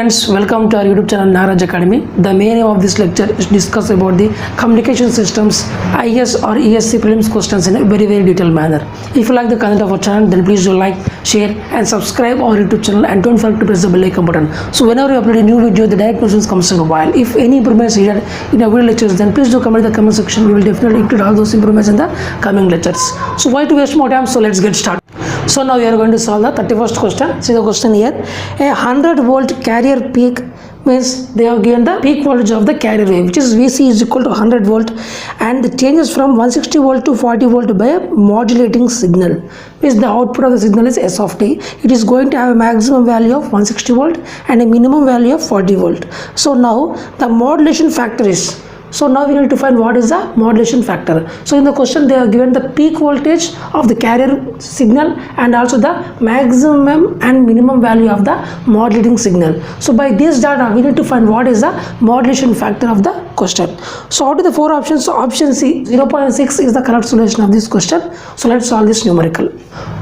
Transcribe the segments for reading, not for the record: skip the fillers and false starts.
friends, welcome to our YouTube channel Nagaraj Academy. The main aim of this lecture is to discuss about the communication systems, IS or ESC prelims questions in a very detailed manner. If you like the content of our channel, then please do like, share and subscribe our YouTube channel and don't forget to press the bell icon button. So whenever you upload a new video, the direct notifications comes in a while. If any improvements needed in our video lectures, then please do comment in the comment section. We will definitely include all those improvements in the coming lectures. So why to waste more time? So let's get started. So now we are going to solve the 31st question. See the question here. A 100 volt carrier peak means they have given the peak voltage of the carrier wave, which is VC is equal to 100 volt, and it changes from 160 volt to 40 volt by a modulating signal. Means the output of the signal is S of t. It is going to have a maximum value of 160 volt and a minimum value of 40 volt. So now the modulation factor is. So now we need to find what is the modulation factor. So in the question they are given the peak voltage of the carrier signal and also the maximum and minimum value of the modulating signal. So by this data we need to find what is the modulation factor of the question. So out of the four options, so option C 0.6 is the correct solution of this question. So let's solve this numerical.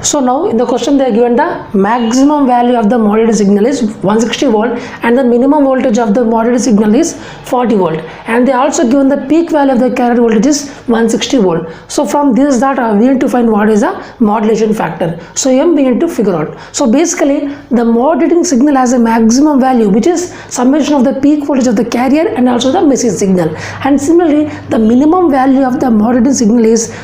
So now in the question they are given the maximum value of the modulated signal is 160 volt and the minimum voltage of the modulated signal is 40 volt, and they also given the peak value of the carrier voltage is 160 volt. So from this data we need to find what is the modulation factor. So M we need to figure out. So basically the modulating signal has a maximum value which is summation of the peak voltage of the carrier and also the message signal, and similarly the minimum value of the modulating signal is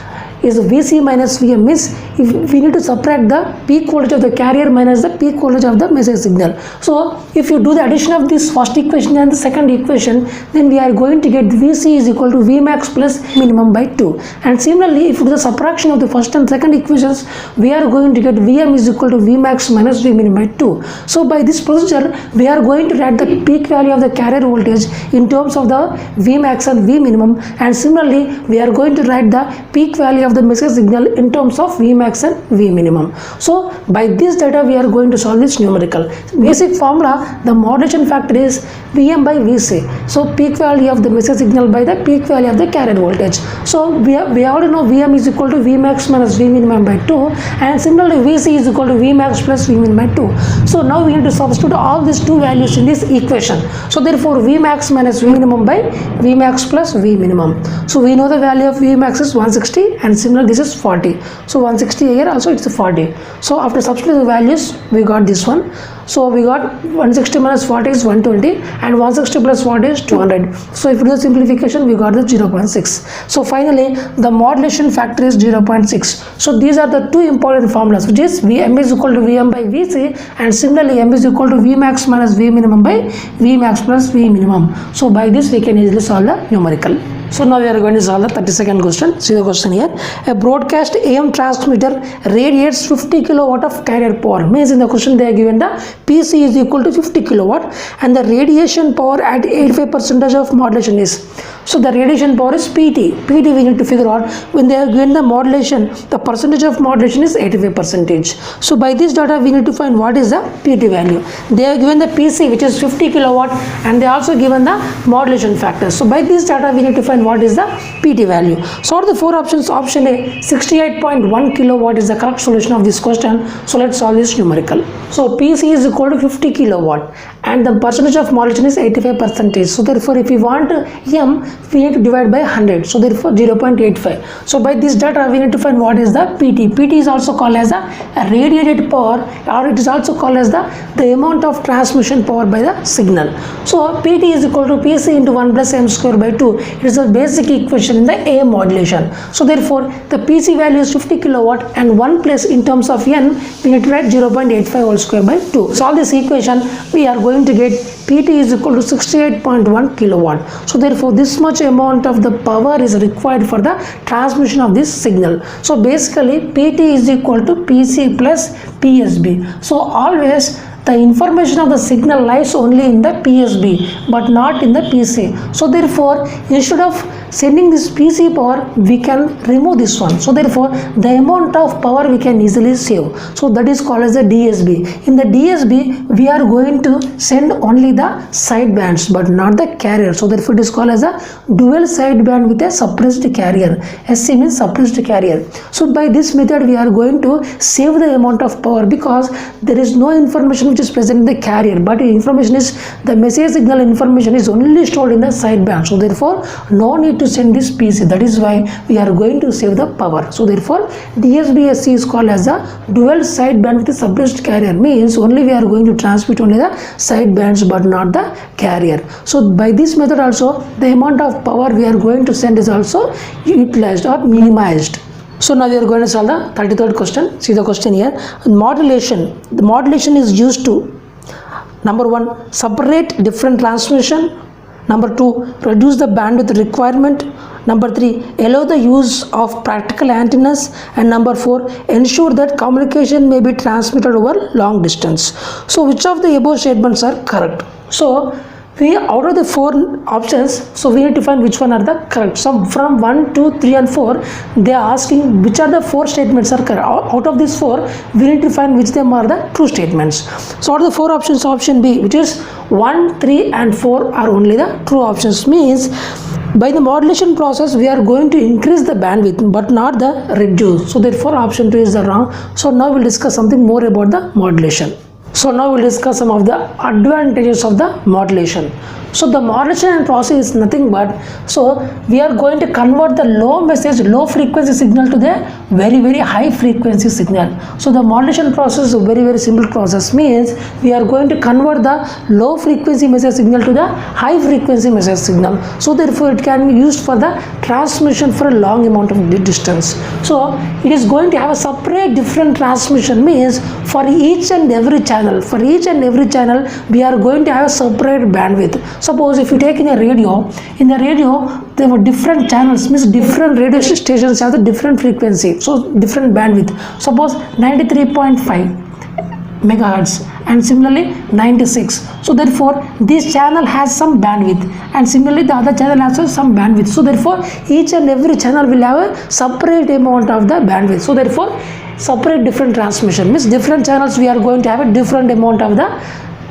VC minus VM. Means if we need to subtract the peak voltage of the carrier minus the peak voltage of the message signal. So if you do the addition of this first equation and the second equation, then we are going to get VC is equal to Vmax plus minimum by 2. And similarly if you do the subtraction of the first and second equations, we are going to get Vm is equal to Vmax minus Vmin by 2. So by this procedure we are going to write the peak value of the carrier voltage in terms of the Vmax and Vminimum, and similarly we are going to write the peak value of the message signal in terms of Vmax and Vminimum. So by this data we are going to solve this numerical. Basic formula, the modulation factor is Vm by Vc. So peak value of the message signal by the peak value of the carrier voltage. So we already know Vm is equal to Vmax minus Vminimum by 2, and similarly Vc is equal to Vmax plus Vmin by 2. So now we need to substitute all these two values in this equation. So therefore Vmax minus Vminimum by Vmax plus Vminimum. So we know the value of Vmax is 160 and similar this is 40. So 160 here also it's 40. So after substituting the values we got this one. So we got 160 minus 40 is 120 and 160 plus 40 is 200. So if we do the simplification we got the 0.6. So finally the modulation factor is 0.6. So these are the two important formulas, which is M is equal to Vm by Vc, and similarly M is equal to Vmax minus Vminimum by Vmax plus Vminimum. So by this we can easily solve the numerical. So now we are going to solve the 32nd question. See the question here. A broadcast AM transmitter radiates 50 kilowatt of carrier power. Means in the question they are given the PC is equal to 50 kilowatt and the radiation power at 85% of modulation is. So the radiation power is PT. PT we need to figure out. When they are given the modulation, the percentage of modulation is 85%. So by this data we need to find what is the PT value. They are given the PC which is 50 kilowatt and they also given the modulation factor. So by this data we need to find what is the PT value. So out of the four options, option A 68.1 kilowatt is the correct solution of this question. So let's solve this numerical. So PC is equal to 50 kilowatt and the percentage of modulation is 85%. So therefore if we want M, we need to divide by 100. So therefore 0.85. So by this data we need to find what is the PT. PT is also called as the radiated power, or it is also called as the amount of transmission power by the signal. So PT is equal to PC into 1 plus M square by 2. It is a basic equation in the AM modulation. So therefore the PC value is 50 kilowatt and 1 plus in terms of N we need to write 0.85 whole square by 2. Solve this equation, we are going to get PT is equal to 68.1 kilowatt. So therefore this much amount of the power is required for the transmission of this signal. So basically PT is equal to PC plus PSB. So always the information of the signal lies only in the PSB but not in the PC. So therefore instead of sending this PC power, we can remove this one. So therefore, the amount of power we can easily save. So that is called as the DSB. In the DSB, we are going to send only the sidebands, but not the carrier. So therefore, it is called as a dual sideband with a suppressed carrier. SC means suppressed carrier. So by this method, we are going to save the amount of power, because there is no information which is present in the carrier, but information is, the message signal information is only stored in the sideband. So therefore, no need to send this PC. That is why we are going to save the power. So therefore, DSB-SC is called as a dual sideband with a suppressed carrier, means only we are going to transmit only the sidebands but not the carrier. So by this method also, the amount of power we are going to send is also utilized or minimized. So now we are going to solve the 33rd question. See the question here. Modulation. The modulation is used to, number 1, separate different transmission. Number 2, reduce the bandwidth requirement. Number 3, allow the use of practical antennas. And number 4, ensure that communication may be transmitted over long distance. So which of the above statements are correct? So we, out of the 4 options, so we need to find which one are the correct. So from 1, 2, 3 and 4, they are asking which are the 4 statements are correct. Out of these 4, we need to find which them are the true statements. So out of the 4 options, option B, which is 1, 3 and 4 are only the true options, means by the modulation process we are going to increase the bandwidth but not the reduce. So therefore option 2 is the wrong. So now we'll discuss something more about the modulation. So now we'll discuss some of the advantages of the modulation. So the modulation process is nothing but, so we are going to convert the low frequency signal to the very high frequency signal. So the modulation process is a very simple process, means we are going to convert the low frequency message signal to the high frequency message signal. So therefore it can be used for the transmission for a long amount of distance. So it is going to have a separate different transmission, means for each and every channel, we are going to have a separate bandwidth. Suppose if you take in the radio there were different channels, means different radio stations have the different frequency, so different bandwidth. Suppose 93.5 megahertz and similarly 96. So therefore this channel has some bandwidth and similarly the other channel has some bandwidth. So therefore each and every channel will have a separate amount of the bandwidth. So therefore separate different transmission, means different channels we are going to have a different amount of the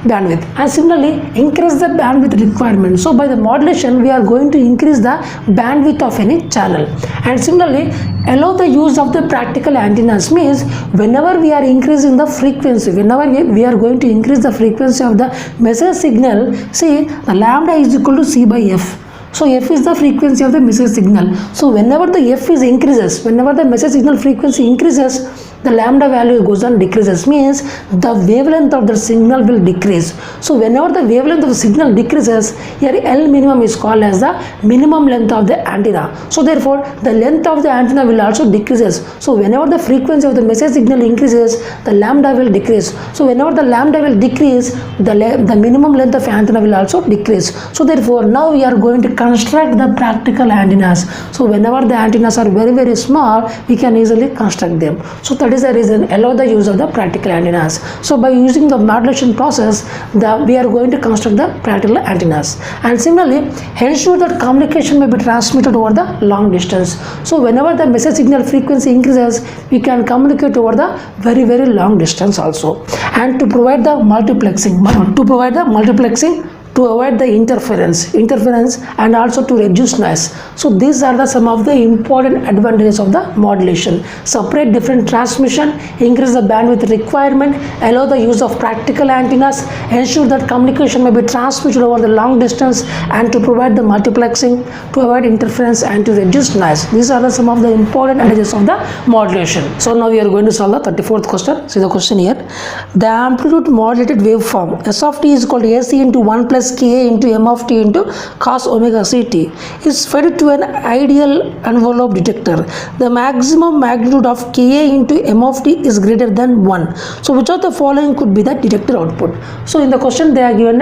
bandwidth, and similarly increase the bandwidth requirement. So by the modulation we are going to increase the bandwidth of any channel, and similarly allow the use of the practical antennas, means whenever we are increasing the frequency, whenever we are going to increase the frequency of the message signal, see the lambda is equal to C by F. So F is the frequency of the message signal. So whenever the F is increases, whenever the message signal frequency increases, the lambda value goes on decreases, means the wavelength of the signal will decrease. So whenever the wavelength of the signal decreases, here L minimum is called as the minimum length of the antenna. So therefore the length of the antenna will also decreases. So whenever the frequency of the message signal increases, the lambda will decrease. So whenever the lambda will decrease, the minimum length of antenna will also decrease. So therefore now we are going to construct the practical antennas. So whenever the antennas are very small, we can easily construct them. So that is the reason allow the use of the practical antennas. So by using the modulation process, we are going to construct the practical antennas, and similarly ensure that communication may be transmitted over the long distance. So whenever the message signal frequency increases, we can communicate over the very long distance also, and to provide the multiplexing, to avoid the interference and also to reduce noise. So these are the some of the important advantages of the modulation. Separate different transmission, increase the bandwidth requirement, allow the use of practical antennas, ensure that communication may be transmitted over the long distance, and to provide the multiplexing, to avoid interference and to reduce noise. These are the some of the important advantages of the modulation. So now we are going to solve the 34th question. See the question here. The amplitude modulated waveform S of t is equal to AC into 1 plus Ka into m of t into cos omega ct is fed to an ideal envelope detector. The maximum magnitude of Ka into m of t is greater than 1. So which of the following could be the detector output? So in the question they are given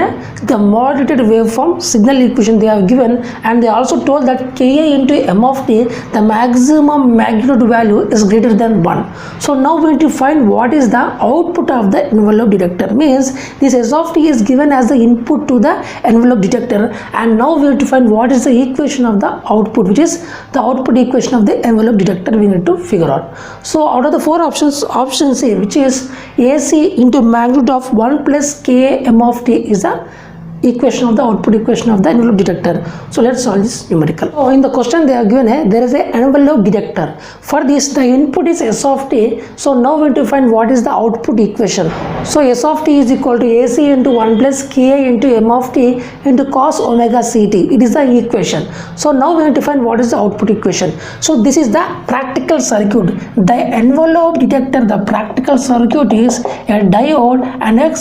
the modulated waveform signal equation they have given, and they also told that Ka into m of t, the maximum magnitude value is greater than 1. So now we need to find what is the output of the envelope detector. Means this S of t is given as the input to the envelope detector, and now we have to find what is the equation of the output, which is the output equation of the envelope detector we need to figure out. So out of the four options, option C, which is AC into magnitude of 1 plus Ka m of t, is the equation of the output equation of the envelope detector. So let's solve this numerical. So in the question they are given there is a envelope detector. For this the input is S of t. So now we need to find what is the output equation. So S of t is equal to AC into 1 plus Ka into m of t into cos omega ct. It is the equation. So now we need to find what is the output equation. So this is the practical circuit. The envelope detector, the practical circuit is a diode and a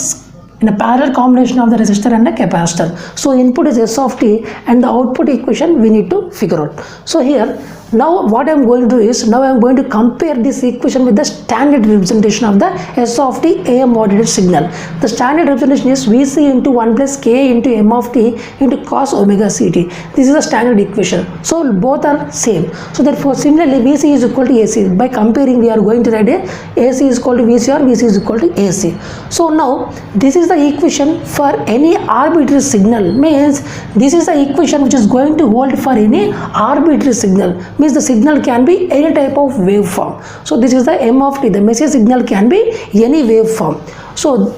in a parallel combination of the resistor and the capacitor. So input is S of t and the output equation we need to figure out. So here now what I am going to do is, now I am going to compare this equation with the standard representation of the S of t AM modulated signal. The standard representation is Vc into 1 plus Ka into m of t into cos omega ct. This is the standard equation. So both are same. So therefore similarly Vc is equal to AC. By comparing we are going to write AC is equal to Vc or Vc is equal to AC. So now this is the equation for any arbitrary signal, means this is the equation which is going to hold for any arbitrary signal, means the signal can be any type of waveform. So this is the m of t, the message signal can be any waveform. So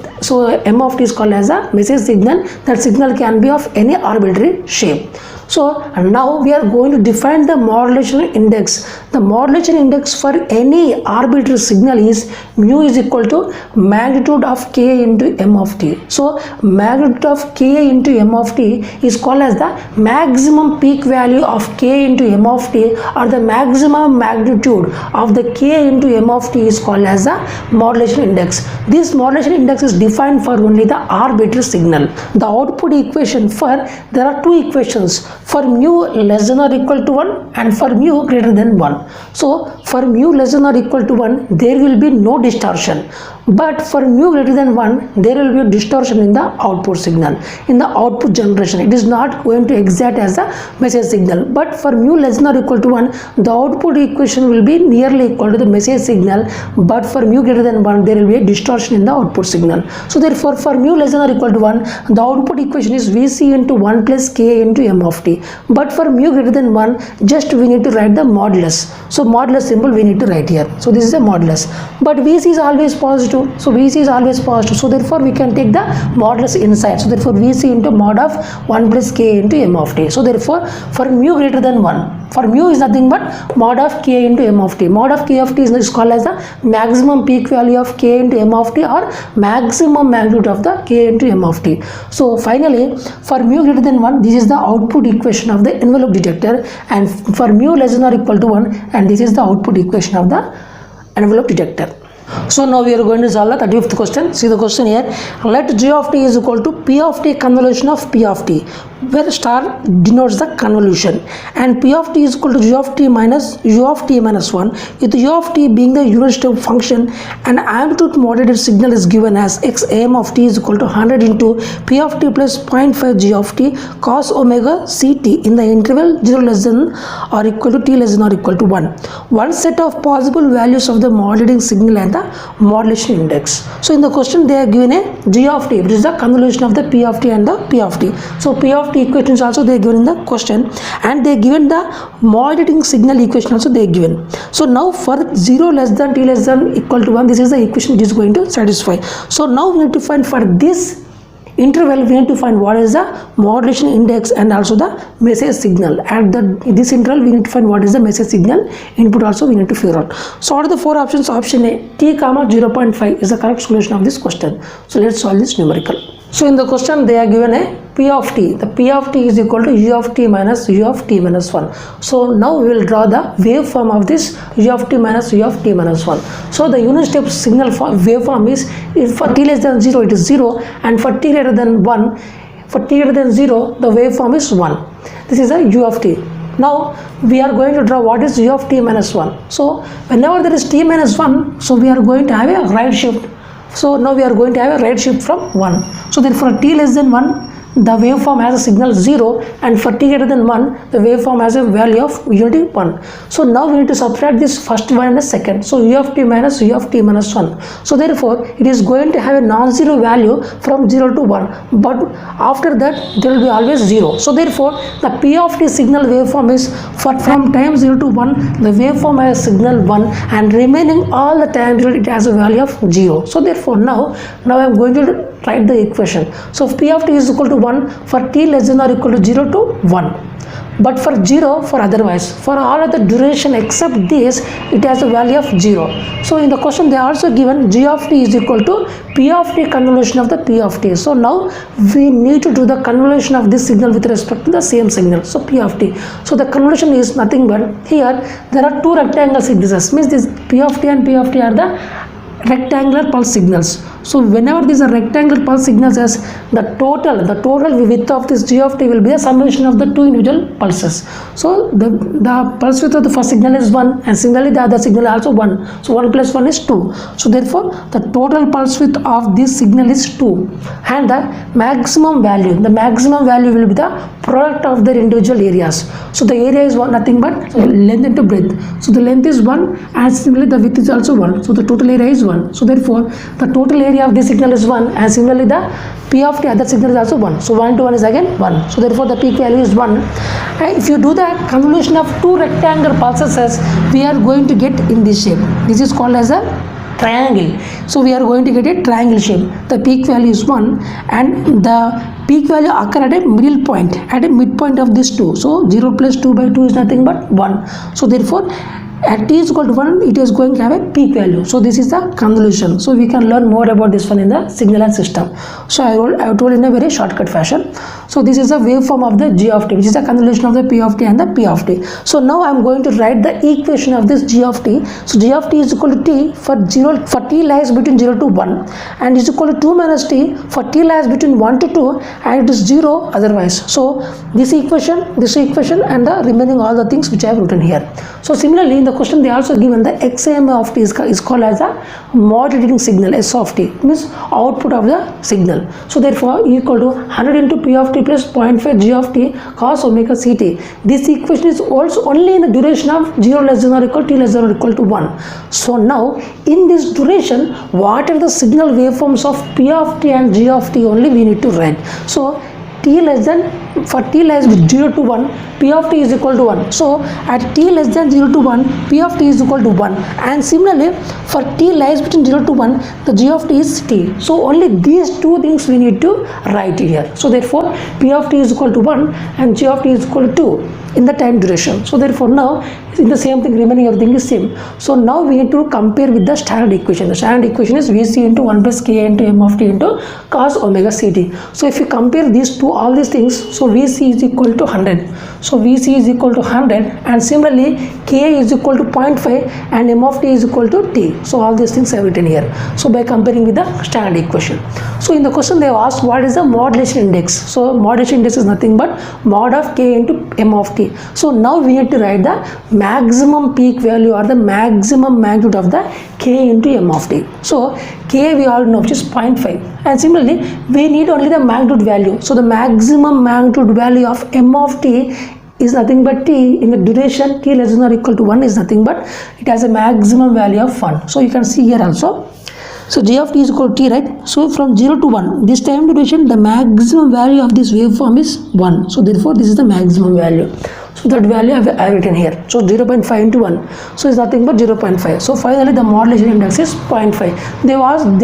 m of t is called as a message signal. That signal can be of any arbitrary shape. So now we are going to define the modulation index. The modulation index for any arbitrary signal is mu is equal to magnitude of K into m of t. So magnitude of K into m of t is called as the maximum peak value of K into m of t, or the maximum magnitude of the K into m of t is called as the modulation index. This modulation index is defined for only the arbitrary signal. The output equation for, there are two equations for mu less than or equal to 1 and for mu greater than 1. So for mu less than or equal to 1 there will be no distortion, but for mu greater than 1 there will be a distortion in the output signal, in the output generation. It is not going to exact as a message signal, but for mu less than or equal to 1 the output equation will be nearly equal to the message signal, but for mu greater than 1 there will be a distortion in the output signal. So therefore for mu less than or equal to 1 the output equation is Vc into 1 plus K into m of t, but for mu greater than 1 just we need to write the modulus. So modulus symbol we need to write here. So this is a modulus, but Vc is always positive. So Vc is always positive, so therefore we can take the modulus inside. So therefore Vc into mod of 1 plus K into m of t. So therefore for mu greater than 1, for mu is nothing but mod of K into m of t. Mod of K of t is called as the maximum peak value of K into m of t, or maximum magnitude of the K into m of t. So finally for mu greater than 1 this is the output equation of the envelope detector, and for mu less than or equal to 1 and this is the output equation of the envelope detector. So now we are going to solve the 35th question. See the question here. Let G of t is equal to P of t convolution of P of t, where star denotes the convolution, and P of t is equal to G of t minus U of t minus 1, with U of t being the unit step function, and amplitude modulated signal is given as x am of t is equal to 100 into P of t plus 0.5 G of t cos omega ct in the interval 0 less than or equal to t less than or equal to 1. One set of possible values of the modulating signal and the modulation index. So in the question they are given a G of t, which is the convolution of the P of t and the P of t. So P of t equations also they are given in the question, and they are given the modulating signal equation also they are given. So now for 0 less than t less than equal to 1, this is the equation which is going to satisfy. So now we need to find for this interval we need to find what is the modulation index and also the message signal. At this interval we need to find what is the message signal input also we need to figure out. So out of the four options, option A t comma 0.5 is the correct solution of this question. So let's solve this numerical. So in the question they are given a P of t. The P of t is equal to U of t minus U of t minus 1. So now we will draw the waveform of this U of t minus U of t minus 1. So the unit step signal waveform is, if for t less than 0 it is 0, and for t greater than 1, for t greater than 0 the waveform is 1. This is a U of t. Now we are going to draw what is U of t minus 1. So whenever there is t minus 1, so we are going to have a right shift. So now we are going to have a right shift from 1. So then for t less than 1 the waveform has a signal 0, and for t greater than 1 the waveform has a value of unity 1. So now we need to subtract this first one and the second. So u of t minus u of t minus 1. So therefore it is going to have a non-zero value from 0 to 1, but after that there will be always 0. So therefore the p of t signal waveform is from time 0 to 1 the waveform has signal 1, and remaining all the time it has a value of 0. So therefore now I am going to write the equation. So if p of t is equal to 1 for t less than or equal to 0 to 1, but for 0 for otherwise, for all other duration except this it has a value of 0. So in the question they are also given g of t is equal to p of t convolution of the p of t. So now we need to do the convolution of this signal with respect to the same signal, so p of t. So the convolution is nothing but, here there are two rectangle signals, means this p of t and p of t are the rectangular pulse signals. So whenever these are rectangular pulse signals, as the total width of this g of t will be a summation of the two individual pulses. So the pulse width of the first signal is 1, and similarly the other signal is also 1. So 1 plus 1 is 2. So therefore the total pulse width of this signal is 2, and the maximum value will be the product of their individual areas. So the area is nothing but length into breadth. So the length is 1, and similarly the width is also 1. So the total area is 1. So therefore the total area of this signal is 1, and similarly the p of the other signal is also 1. So 1 to 1 is again 1. So therefore the peak value is 1. And if you do the convolution of two rectangular pulses, we are going to get in this shape. This is called as a triangle. So we are going to get a triangle shape. The peak value is 1, and the peak value occur at a middle point, at a midpoint of this 2. So 0 plus 2 by 2 is nothing but 1. So therefore at t is equal to 1 it is going to have a peak value. So this is the convolution. So we can learn more about this one in the signal and system. So I told in a very shortcut fashion. So this is the waveform of the g of t, which is the convolution of the p of t and the p of t. So now I am going to write the equation of this g of t. So g of t is equal to t for t lies between 0 to 1, and is equal to 2 minus t for t lies between 1 to 2, and it is 0 otherwise. So this equation and the remaining all the things which I have written here. So similarly in the question they also given the XAM of t is called as a modulating signal, S of t, means output of the signal. So therefore equal to 100 into p of t plus 0.5 g of t cos omega ct. This equation is also only in the duration of 0 less than or equal t less than or equal to 1. So now in this duration, what are the signal waveforms of p of t and g of t only we need to write. So for t lies with 0 to 1, p of t is equal to 1. So at t less than 0 to 1, p of t is equal to 1, and similarly for t lies between 0 to 1, the g of t is t. So only these two things we need to write here. So therefore p of t is equal to 1 and g of t is equal to 2 in the time duration. So therefore now in the same thing, remaining everything is same. So now we need to compare with the standard equation. The standard equation is Vc into 1 plus K into m of t into cos omega ct. So if you compare these two, all these things, so Vc is equal to 100. So Vc is equal to 100, and similarly K is equal to 0.5 and m of t is equal to t. So all these things I have written here. So by comparing with the standard equation. So in the question they have asked what is the modulation index. So modulation index is nothing but mod of K into m of t. So now we need to write the maximum peak value or the maximum magnitude of the K into m of t. So K we all know, which is 0.5, and similarly we need only the magnitude value. So the maximum magnitude value of m of t is nothing but t in the duration t less than or equal to 1 is nothing but it has a maximum value of 1. So you can see here also. So g of t is equal to t, right? So from 0 to 1, this time duration, the maximum value of this waveform is 1. So therefore this is the maximum value. So that value I have written here. So 0.5 into 1. So it's nothing but 0.5. So finally the modulation index is 0.5. They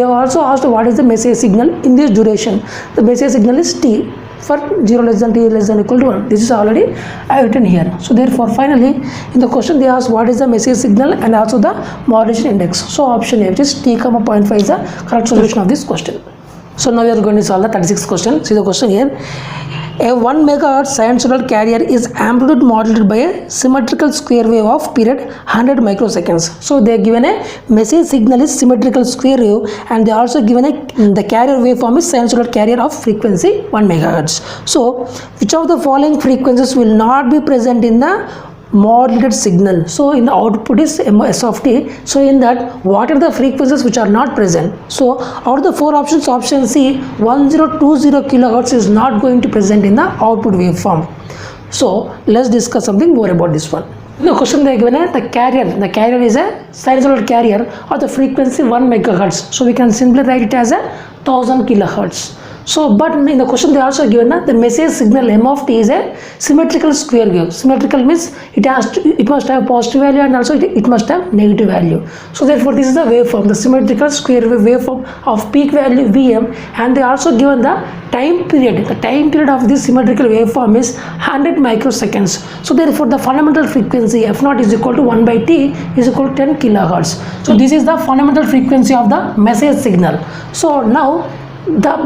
have also asked what is the message signal in this duration. The message signal is t for 0 less than t less than equal to 1. This is already I have written here. So therefore finally in the question they ask what is the message signal and also the modulation index. So option A, which is t, 0.5 is the correct solution of this question. So now we are going to solve the 36th question. See the question here. A 1 megahertz sinusoidal carrier is amplitude modulated by a symmetrical square wave of period 100 microseconds. So they are given a message signal is symmetrical square wave, and they are also given the carrier waveform is sinusoidal carrier of frequency 1 megahertz. So which of the following frequencies will not be present in the modulated signal. So in the output is S of t. So in that, what are the frequencies which are not present? So out of the four options, option C 1020 kilohertz is not going to present in the output waveform. So let's discuss something more about this one. The question they given the carrier is a sinusoidal carrier of the frequency 1 megahertz. So we can simply write it as a 1000 kilohertz. So but in the question they also given the message signal m of t is a symmetrical square wave. Symmetrical means it must have positive value and also it must have negative value. So therefore this is the waveform, the symmetrical square wave waveform of peak value Vm, and they also given the time period. The time period of this symmetrical waveform is 100 microseconds. So therefore the fundamental frequency f0 is equal to 1 by t is equal to 10 kilohertz. So this is the fundamental frequency of the message signal. So now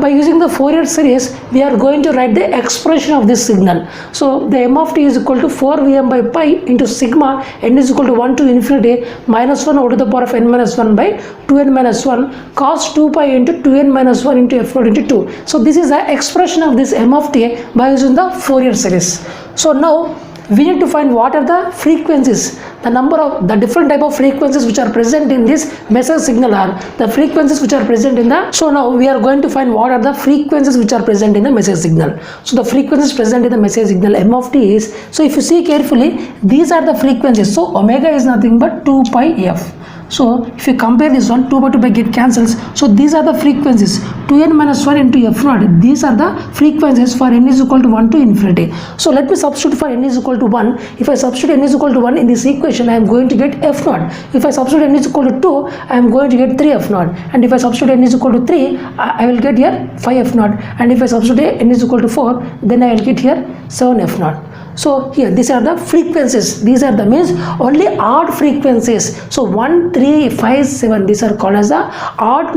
by using the Fourier series, we are going to write the expression of this signal. So the m of t is equal to 4 Vm by pi into sigma n is equal to 1 to infinity minus 1 over to the power of n minus 1 by 2n minus 1 cos 2 pi into 2n minus 1 into f0 into 2. So this is the expression of this m of t by using the Fourier series. So now we need to find what are the frequencies, the number of the different type of frequencies which are present in this message signal are the frequencies which are present in the. So now we are going to find what are the frequencies which are present in the message signal. So the frequencies present in the message signal m of t is, so if you see carefully, these are the frequencies. So omega is nothing but 2 pi f. So if you compare this one, 2 by 2 by get cancels. So these are the frequencies 2n minus 1 into f0. These are the frequencies for n is equal to 1 to infinity. So let me substitute for n is equal to 1. If I substitute n is equal to 1 in this equation, I am going to get f0. If I substitute n is equal to 2, I am going to get 3 f0. And if I substitute n is equal to 3, I will get here 5 f0. And if I substitute n is equal to 4, then I will get here 7 f0. So here these are the frequencies. These are the means only odd frequencies. So 1, 3, 5, 7, these are called as the odd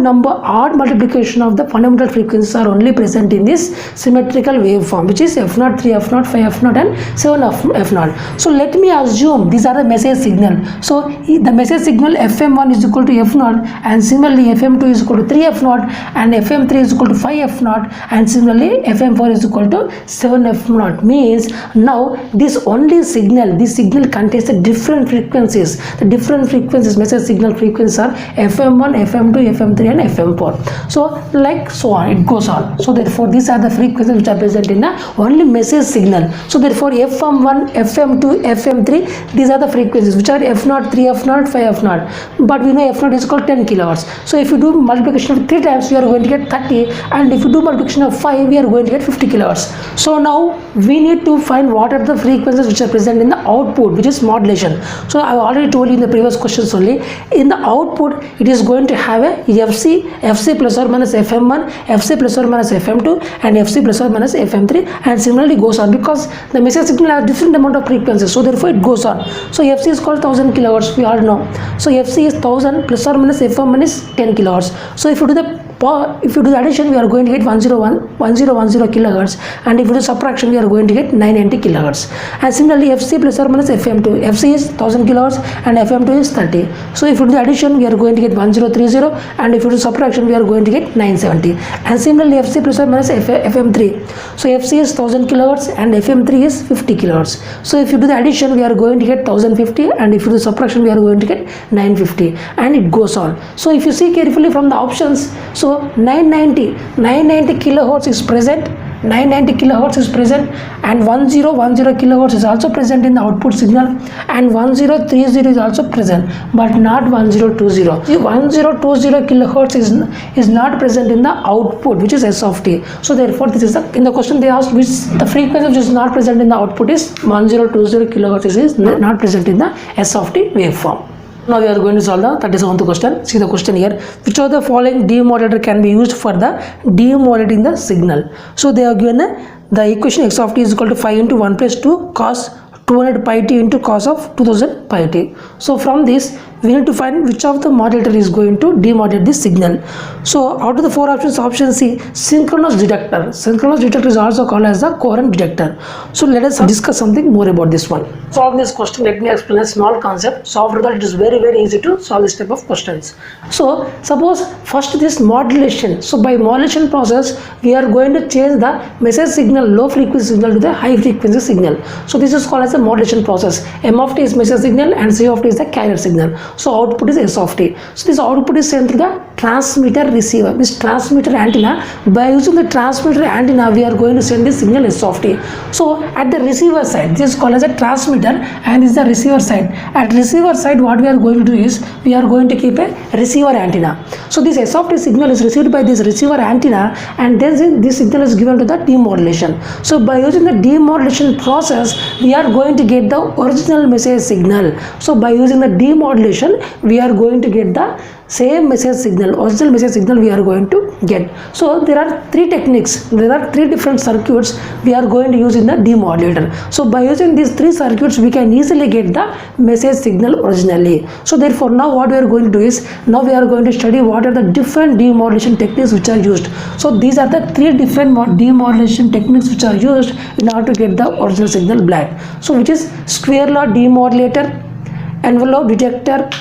multiplication of the fundamental frequencies are only present in this symmetrical waveform, which is f0, 3 f0, 5 f0 and 7 f0. So let me assume these are the message signal. So the message signal fm1 is equal to f0, and similarly fm2 is equal to 3 f0, and fm3 is equal to 5 f0, and similarly fm4 is equal to 7 f0. Means now this signal contains the different frequencies. The different frequencies, message signal frequencies are fm1, fm2, fm3 and fm4. So like so on, it goes on. So therefore these are the frequencies which are present in the only message signal. So therefore fm1, fm2, fm3, these are the frequencies which are f0, 3 f0, 5 f0. But we know f0 is equal to 10 kilohertz. So if you do multiplication of 3 times, we are going to get 30, and if you do multiplication of 5, we are going to get 50 kilohertz. So now we need to find what are the frequencies which are present in the output, which is modulation. So I already told you in the previous questions only, in the output it is going to have a fc plus or minus fm1, fc plus or minus fm2 and fc plus or minus fm3, and similarly goes on, because the message signal has different amount of frequencies, so therefore it goes on. So fc is called 1000 kilohertz, we all know. So fc is 1000 plus or minus fm1 is 10 kilohertz. So if you do the addition, we are going to get 1010 kilohertz, and if you do subtraction, we are going to get 990 kilohertz. And similarly fc plus or minus fm2, fc is 1000 kilohertz and fm2 is 30. So if you do the addition, we are going to get 1030, and if you do subtraction, we are going to get 970. And similarly fc plus or minus fm3, so fc is 1000 kilohertz and fm3 is 50 kilohertz. So if you do the addition, we are going to get 1050, and if you do subtraction, we are going to get 950, and it goes on. So if you see carefully from the options, so 990 kilohertz is present, 990 kilohertz is present, and 1010 kilohertz is also present in the output signal, and 1030 is also present, but not 1020. 1020 kilohertz is not present in the output, which is S of t. So therefore this is in the question they asked which the frequency which is not present in the output is 1020 kilohertz is not present in the S of t waveform. Now we are going to solve the 37th question. See the question here. Which of the following demodulator can be used for the demodulating the signal? So they are given the equation x of t is equal to 5 into 1 plus 2 cos 200 pi t into cos of 2000 pi t. So from this we need to find which of the modulator is going to demodulate this signal. So out of the 4 options, option C, synchronous detector. Synchronous detector is also called as the coherent detector. So let us discuss something more about this one. Solve this question, let me explain a small concept. So after that, it is very easy to solve this type of questions. So suppose first this modulation. So by modulation process, we are going to change the message signal, low frequency signal, to the high frequency signal. So this is called as a modulation process. M of t is message signal and C of t is the carrier signal. So output is S of t. So this output is sent through the transmitter receiver. This transmitter antenna, by using the transmitter antenna, we are going to send this signal S of t. So at the receiver side, this is called as a transmitter and this is the receiver side. At receiver side, what we are going to do is we are going to keep a receiver antenna. So this S of t signal is received by this receiver antenna, and then this signal is given to the demodulation. So by using the demodulation process, we are going to get the original message signal. So by using the demodulation, we are going to get the same message signal, original message signal we are going to get. So there are 3 techniques, there are 3 different circuits we are going to use in the demodulator. So by using these 3 circuits, we can easily get the message signal originally. So therefore now what we are going to do is, now we are going to study what are the different demodulation techniques which are used. So these are the 3 different demodulation techniques which are used in order to get the original signal back. So which is square law demodulator, envelope detector,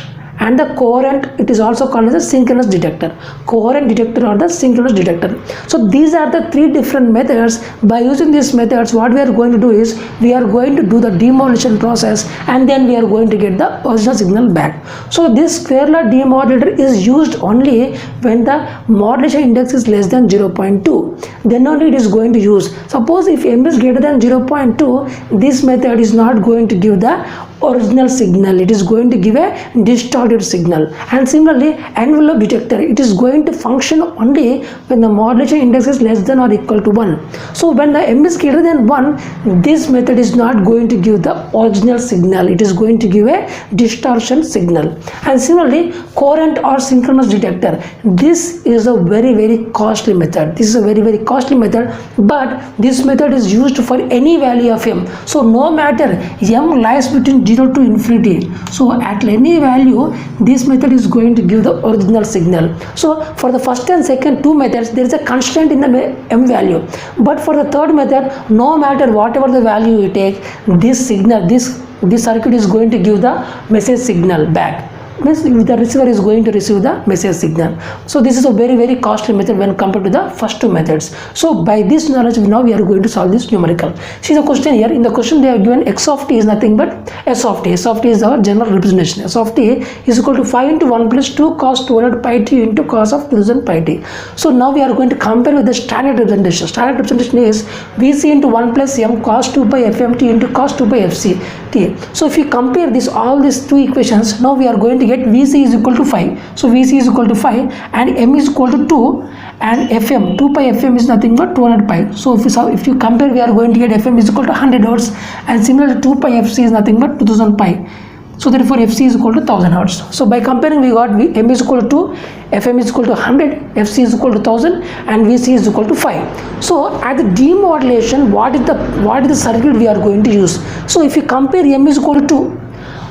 and the coherent, it is also called as a synchronous detector. Coherent detector or the synchronous detector. So these are the 3 different methods. By using these methods, what we are going to do is we are going to do the demodulation process, and then we are going to get the original signal back. So this square law demodulator is used only when the modulation index is less than 0.2. Then only it is going to use. Suppose if m is greater than 0.2, this method is not going to give the original signal, it is going to give a distorted signal. And similarly, envelope detector, it is going to function only when the modulation index is less than or equal to 1. So when the m is greater than 1, this method is not going to give the original signal, it is going to give a distortion signal. And similarly, coherent or synchronous detector, this is a very costly method. This is a very costly method, but this method is used for any value of m. So no matter m lies between 0 to infinity, so at any value this method is going to give the original signal. So for the first and second 2 methods, there is a constraint in the m value, but for the third method, no matter whatever the value you take, this signal, this circuit is going to give the message signal back. Means the receiver is going to receive the message signal. So this is a very costly method when compared to the first 2 methods. So by this knowledge, now we are going to solve this numerical. See the question here. In the question they have given x of t is nothing but s of t. S of t is our general representation. S of t is equal to 5 into 1 plus 2 cos 200 pi t into cos of 2000 pi t. So now we are going to compare with the standard representation. Standard representation is vc into 1 plus m cos 2 pi fm t into cos 2 pi fc t. So if we compare this, all these 2 equations, now we are going to get vc is equal to 5. So vc is equal to 5 and m is equal to 2, and fm, 2 pi fm is nothing but 200 pi. So if you compare, we are going to get fm is equal to 100 hertz, and similarly 2 pi fc is nothing but 2000 pi. So therefore fc is equal to 1000 hertz. So by comparing, we got m is equal to 2, fm is equal to 100, fc is equal to 1000, and vc is equal to 5. So at the demodulation, what is the circuit we are going to use? So if you compare, m is equal to 2,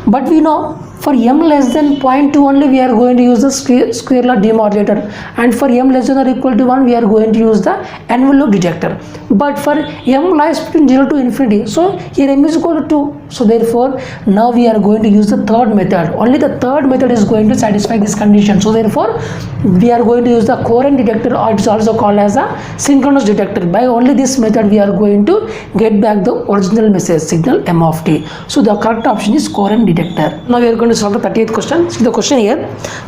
but we know for m less than 0.2 only we are going to use the square law demodulator, and for m less than or equal to 1 we are going to use the envelope detector. But for m lies between 0 to infinity, so here m is equal to 2. So therefore now we are going to use the third method. Only the third method is going to satisfy this condition. So therefore we are going to use the coherent detector, or it is also called as a synchronous detector. By only this method we are going to get back the original message signal m of t. So the correct option is coherent detector. Now we are going to solve the 38th question. See the question here.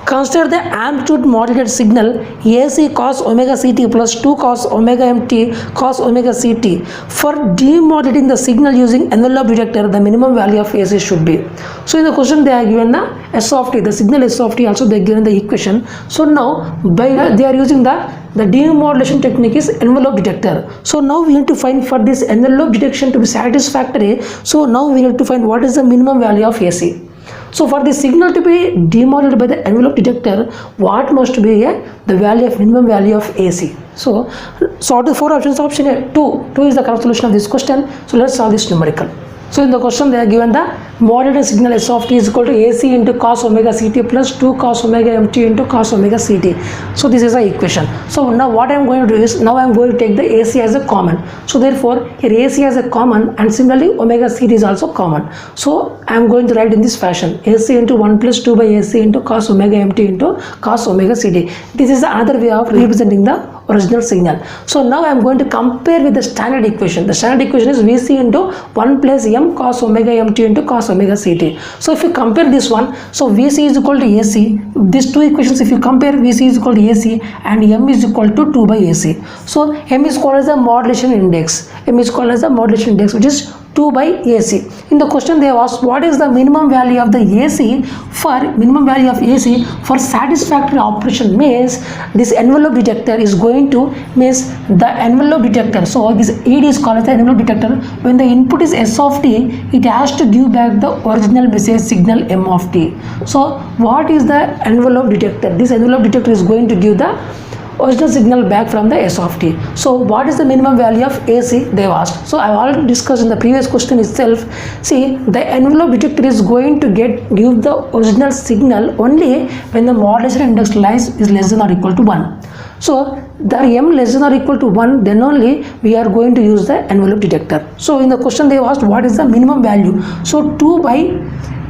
Consider the amplitude modulated signal AC cos omega ct plus 2 cos omega mt cos omega ct. For demodulating the signal using envelope detector, the minimum value of AC should be. So in the question they are given the s of t, the signal s of t, also they are given the equation. So now by they are using the demodulation technique is envelope detector. So now we need to find, for this envelope detection to be satisfactory, so now we need to find what is the minimum value of AC. So for the signal to be demodulated by the envelope detector, what must be the value of minimum value of AC? So out of the 4 options, option A, 2 is the correct solution of this question. So let's solve this numerical. So in the question they are given the modulated signal S of t is equal to AC into cos omega ct plus 2 cos omega mt into cos omega ct. So this is the equation. So now what I am going to do is, now I am going to take the AC as a common. So therefore here AC as a common and similarly omega ct is also common. So I am going to write in this fashion, AC into 1 plus 2 by AC into cos omega mt into cos omega ct. This is the another way of representing the original signal. So now I am going to compare with the standard equation. The standard equation is Vc into 1 plus m cos omega mt into cos omega ct. So if you compare this one, so Vc is equal to AC. These two equations, if you compare, Vc is equal to AC and m is equal to 2 by AC. So m is called as the modulation index. M is called as the modulation index, which is 2 by AC. In the question they have asked what is the minimum value of the AC for satisfactory operation, means this envelope detector is going to the envelope detector. So this ED is called as the envelope detector. When the input is S of t, it has to give back the original message signal M of t. So what is the envelope detector? This envelope detector is going to give the original signal back from the S of t. So what is the minimum value of AC they have asked. So I have already discussed in the previous question itself. See, the envelope detector is going to give the original signal only when the modulation index is less than or equal to 1. So the m less than or equal to 1, then only we are going to use the envelope detector. So in the question they have asked what is the minimum value. So 2 by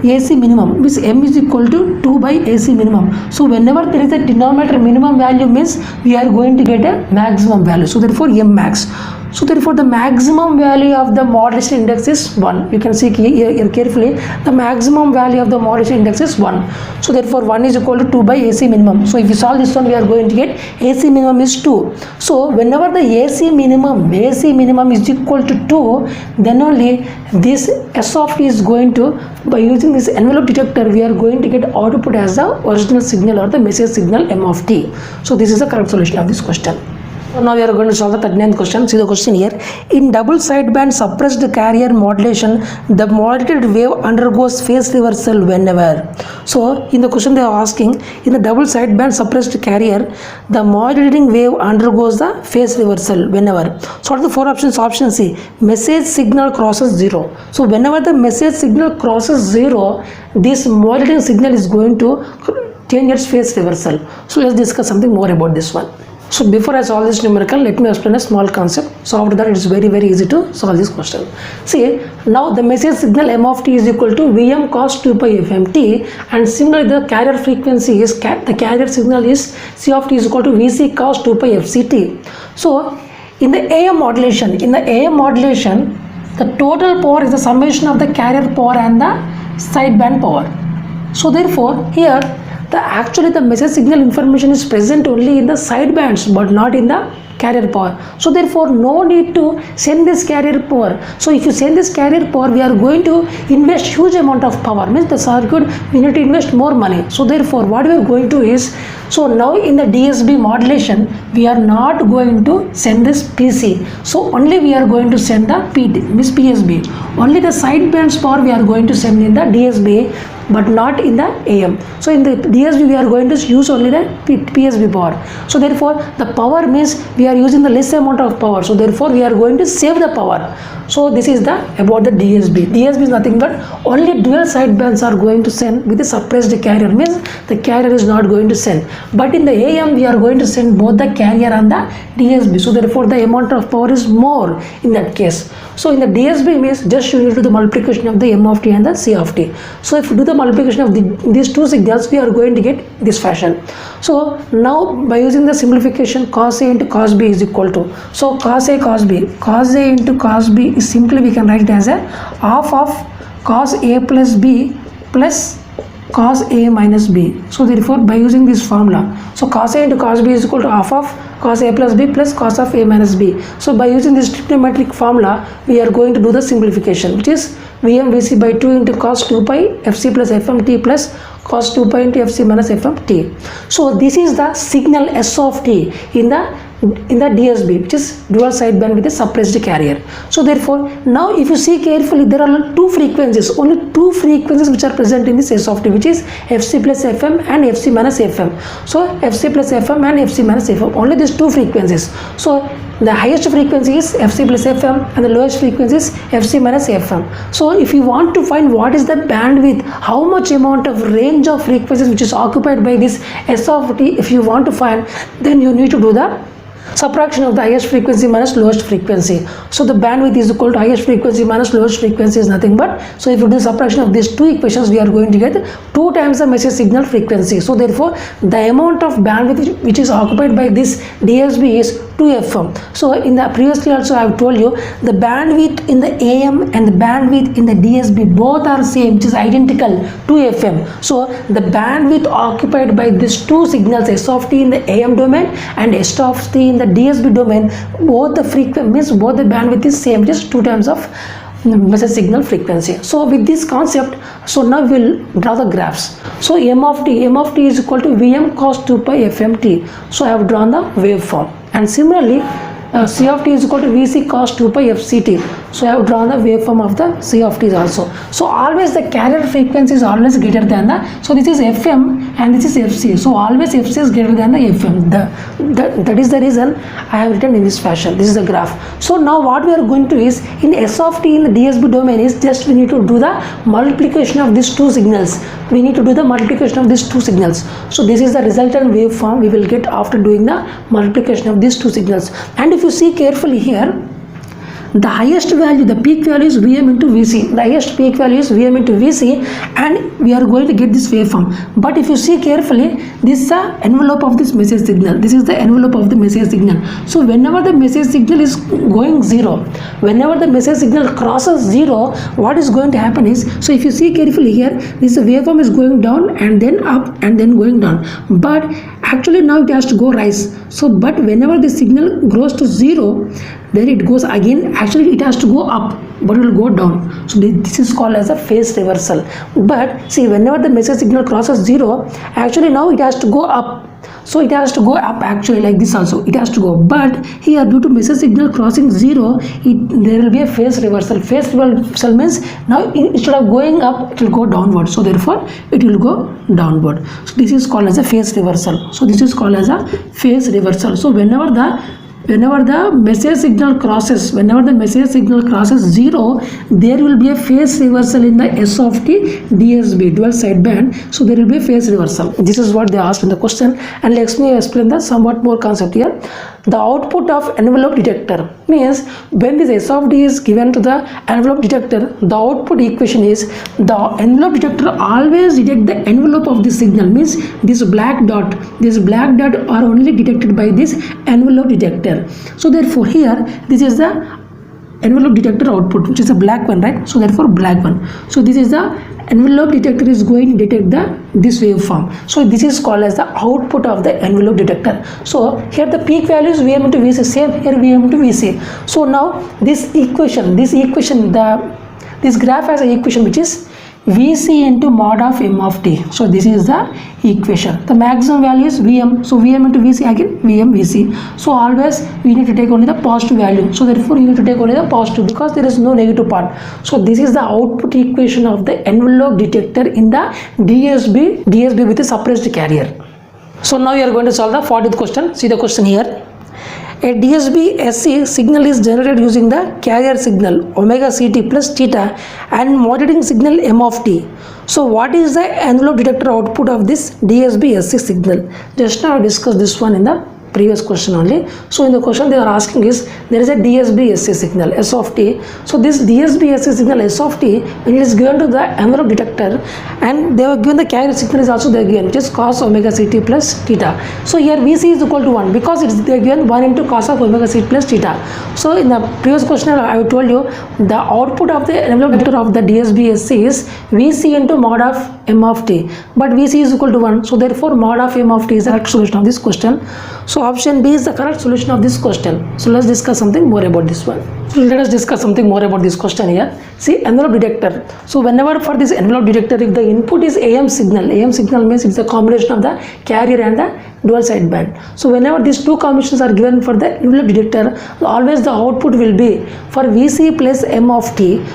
AC minimum means m is equal to 2 by AC minimum. So whenever there is a denominator minimum value means we are going to get a maximum value. So therefore m max. So therefore the maximum value of the modulation index is 1. You can see here carefully, the maximum value of the modulation index is 1. So therefore 1 is equal to 2 by AC minimum. So if you solve this one, we are going to get AC minimum is 2. So whenever the AC minimum is equal to 2, then only this S of t is going to, by using this envelope detector, we are going to get output as the original signal or the message signal M of t. So this is the correct solution of this question. So now we are going to solve the 39th question. See the question here. In double sideband suppressed carrier modulation, the modulated wave undergoes phase reversal whenever. So in the question they are asking, in the double sideband suppressed carrier, the modulating wave undergoes the phase reversal whenever. So what are the four options? Option C, message signal crosses 0. So whenever the message signal crosses 0, this modulating signal is going to change its phase reversal. So let's discuss something more about this one. So before I solve this numerical, let me explain a small concept. So after that, it is very easy to solve this question. See, now the message signal M of t is equal to Vm cos 2 pi fmt, and similarly the carrier frequency is, the carrier signal is C of t is equal to Vc cos 2 pi fct. So in the AM modulation, the total power is the summation of the carrier power and the sideband power. So therefore here, actually the message signal information is present only in the sidebands but not in the carrier power. So therefore no need to send this carrier power. So if you send this carrier power, we are going to invest huge amount of power, means the circuit we need to invest more money. So therefore what we are going to is, so now in the DSB modulation we are not going to send this PC. So only we are going to send the PD, means PSB. Only the sidebands power we are going to send in the DSB but not in the AM. So in the DSB we are going to use only the PSB power. So therefore the power means we are using the less amount of power. So therefore we are going to save the power. So this is the about the DSB. DSB is nothing but only dual sidebands are going to send with the suppressed carrier, means the carrier is not going to send. But in the AM we are going to send both the carrier and the DSB. So therefore the amount of power is more in that case. So in the DSB means just you need to do the multiplication of the M of t and the C of t. So if you do the multiplication of these two signals, we are going to get this fashion. So now by using the simplification, cos A into cos B is equal to, so cos A cos B, cos A into cos B is simply we can write it as a half of cos A plus B plus cos A minus B. So therefore by using this formula, so cos A into cos B is equal to half of cos A plus B plus cos of A minus B. So by using this trigonometric formula, we are going to do the simplification, which is Vm Vc by 2 into cos 2 pi Fc plus Fmt plus cos 2 pi into Fc minus Fmt. So this is the signal S of t in the DSB, which is dual sideband with a suppressed carrier. So therefore now if you see carefully, there are two frequencies, only two frequencies which are present in this S of t, which is Fc plus Fm and Fc minus Fm. So Fc plus Fm and Fc minus Fm, only these two frequencies. So The highest frequency is Fc plus Fm and the lowest frequency is Fc minus Fm. So if you want to find what is the bandwidth, how much amount of range of frequencies which is occupied by this S of t, if you want to find, then you need to do the subtraction of the highest frequency minus lowest frequency. So the bandwidth is equal to highest frequency minus lowest frequency is nothing but, so if you do subtraction of these two equations, we are going to get 2 times the message signal frequency. So therefore the amount of bandwidth which is occupied by this DSB is 2fm. So in the previously also I have told you the bandwidth in the AM and the bandwidth in the DSB both are same, which is identical, 2fm. So the bandwidth occupied by these two signals, S of t in the AM domain and S of t in the DSB domain, both the frequency means both the bandwidth is same, just 2 times of message signal frequency. So with this concept, so now we'll draw the graphs. So m of t is equal to Vm cos 2 pi fmt. So I have drawn the waveform, and similarly C of t is equal to Vc cos 2 pi fct. So I have drawn the waveform of the C of t also. So always the carrier frequency is always greater than the, so this is Fm and this is Fc. So always Fc is greater than the Fm. That is the reason I have written in this fashion. This is the graph. So now what we are going to is, in S of t in the DSB domain is just we need to do the multiplication of these two signals. We need to do the multiplication of these two signals. So this is the resultant waveform we will get after doing the multiplication of these two signals. And if you see carefully here, the highest value, the peak value is Vm into Vc. The highest peak value is Vm into Vc, and we are going to get this waveform. But if you see carefully, this is the envelope of this message signal. This is the envelope of the message signal. So whenever the message signal is going 0, whenever the message signal crosses 0, what is going to happen is, so if you see carefully here, this waveform is going down and then up and then going down. But actually now it has to go rise. So but whenever the signal grows to 0, then it goes again, actually it has to go up, but it will go down. So this is called as a phase reversal. But see, whenever the message signal crosses 0, actually now it has to go up. So it has to go up, actually like this also it has to go. But here, due to message signal crossing 0, there will be a phase reversal. Phase reversal means now instead of going up, it will go downward. So therefore it will go downward. So this is called as a phase reversal. So this is called as a phase reversal. So whenever the message signal crosses 0, there will be a phase reversal in the S of t DSB, dual sideband. So there will be a phase reversal. This is what they asked in the question, and let me explain the somewhat more concept here. The output of envelope detector means when this S of t is given to the envelope detector, the output equation is the envelope detector always detect the envelope of the signal, means this black dot are only detected by this envelope detector. So therefore here this is the envelope detector output, which is a black one, right? So therefore black one. So this is the envelope detector is going to detect this waveform. So this is called as the output of the envelope detector. So here the peak value is Vm into Vc, same here Vm into Vc. So now this graph has an equation which is Vc into mod of m of t. So this is the equation. The maximum value is Vm. So Vm into Vc, again Vm Vc. So always we need to take only the positive value. So therefore you need to take only the positive, because there is no negative part. So this is the output equation of the envelope detector in the DSB with a suppressed carrier. So now you are going to solve the 40th question. See the question here. A DSB SC signal is generated using the carrier signal omega ct plus theta and modulating signal m of t. So what is the envelope detector output of this DSB SC signal? Just now I discussed this one in the previous question only. So in the question they are asking is, there is a DSB SC signal S of t. So this DSB SC signal S of t, when it is given to the envelope detector, and they were given the carrier signal is also there given, which is cos omega ct plus theta. So here Vc is equal to 1, because they are given 1 into cos of omega ct plus theta. So in the previous question I told you the output of the envelope detector of the DSB SC is Vc into mod of m of t, but Vc is equal to 1. So therefore mod of m of t is the correct solution of this question. So option B is the correct solution of this question. So let's discuss something more about this one. So let us discuss something more about this question here. See, envelope detector. So whenever for this envelope detector, if the input is AM signal means it's a combination of the carrier and the dual sideband. So whenever these two combinations are given for the envelope detector, always the output will be for Vc plus m of t.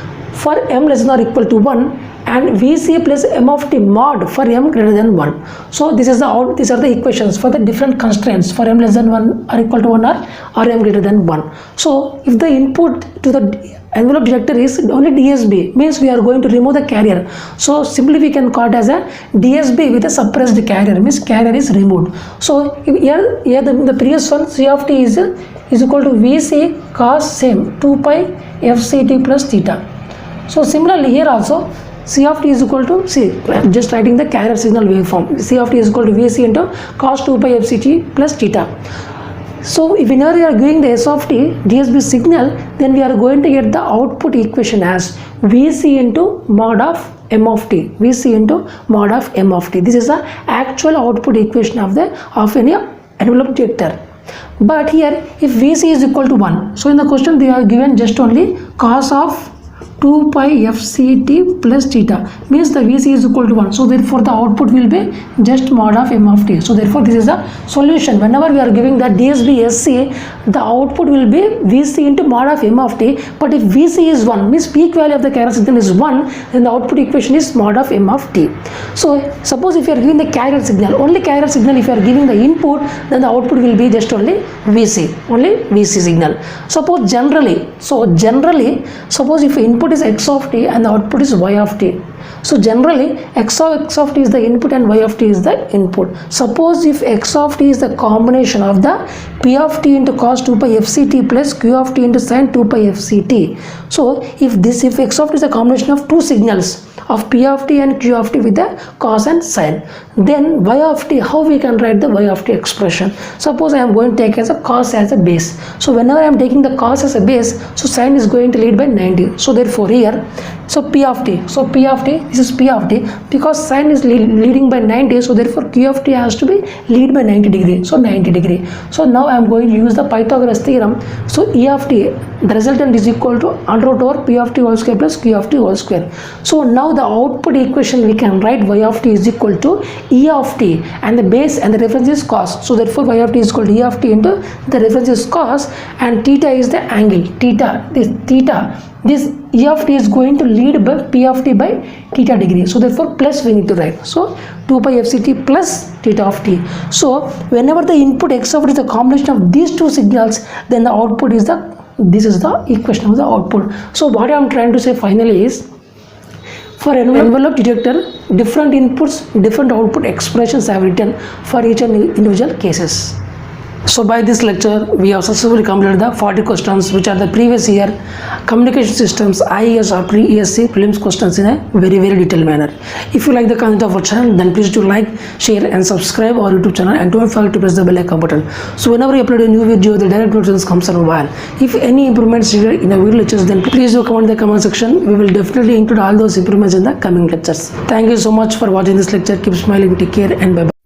for m less than or equal to 1 and Vc plus m of t mod for m greater than 1. So these are the equations for the different constraints for m less than 1 or equal to 1 or m greater than 1. So if the input to the envelope detector is only DSB, means we are going to remove the carrier. So simply we can call it as a DSB with a suppressed carrier, means carrier is removed. So here the previous one, C of t is equal to Vc cos same 2 pi fct plus theta. So similarly here also C of t is equal to, see, just writing the carrier signal waveform, C of t is equal to Vc into cos 2 pi fct plus theta. So if whenever we are giving the S of t DSB signal, then we are going to get the output equation as Vc into mod of m of t, Vc into mod of m of t. This is the actual output equation of any envelope detector. But here if Vc is equal to 1, so in the question they are given just only cos of 2 pi fct plus theta, means the Vc is equal to 1. So therefore the output will be just mod of m of t. So therefore this is the solution. Whenever we are giving the DSB SC, the output will be Vc into mod of m of t. But if Vc is 1, means peak value of the carrier signal is 1, then the output equation is mod of m of t. So suppose if you are giving the carrier signal, only carrier signal, if you are giving the input, then the output will be just only Vc, only Vc signal. Suppose generally, suppose if input is x of t and the output is y of t. So generally x of t is the input and y of t is the input. Suppose if x of t is the combination of the p of t into cos 2 pi fct plus q of t into sin 2 pi fct. So if x of t is a combination of two signals of p of t and q of t with the cos and sin, then y of t, how we can write the y of t expression? Suppose I am going to take as a cos as a base. So whenever I am taking the cos as a base, so sin is going to lead by 90. So therefore here, so p of t, this is p of t, because sin is leading by 90, so therefore q of t has to be lead by 90 degree, so 90 degree. So now I am going to use the Pythagoras theorem. So e of t, the resultant is equal to under root over p of t whole square plus q of t whole square. So now the output equation we can write y of t is equal to e of t, and the base and the reference is cos. So therefore y of t is equal to e of t into the reference is cos, and theta is the angle, this e of t is going to lead by p of t by theta degree. So therefore plus we need to write. So 2 pi fct plus theta of t. So whenever the input x of t is a combination of these two signals, then the output is this is the equation of the output. So what I am trying to say finally is, for an envelope detector, different inputs, different output expressions I have written for each and individual cases. So by this lecture, we have successfully completed the 40 questions which are the previous year communication systems IES or pre-ESC prelims questions in a very detailed manner. If you like the content of our channel, then please do like, share and subscribe our YouTube channel, and don't forget to press the bell icon button. So whenever we upload a new video, the direct notifications comes on mobile. If any improvements needed in our video lectures, then please do comment in the comment section. We will definitely include all those improvements in the coming lectures. Thank you so much for watching this lecture. Keep smiling, take care, and bye bye.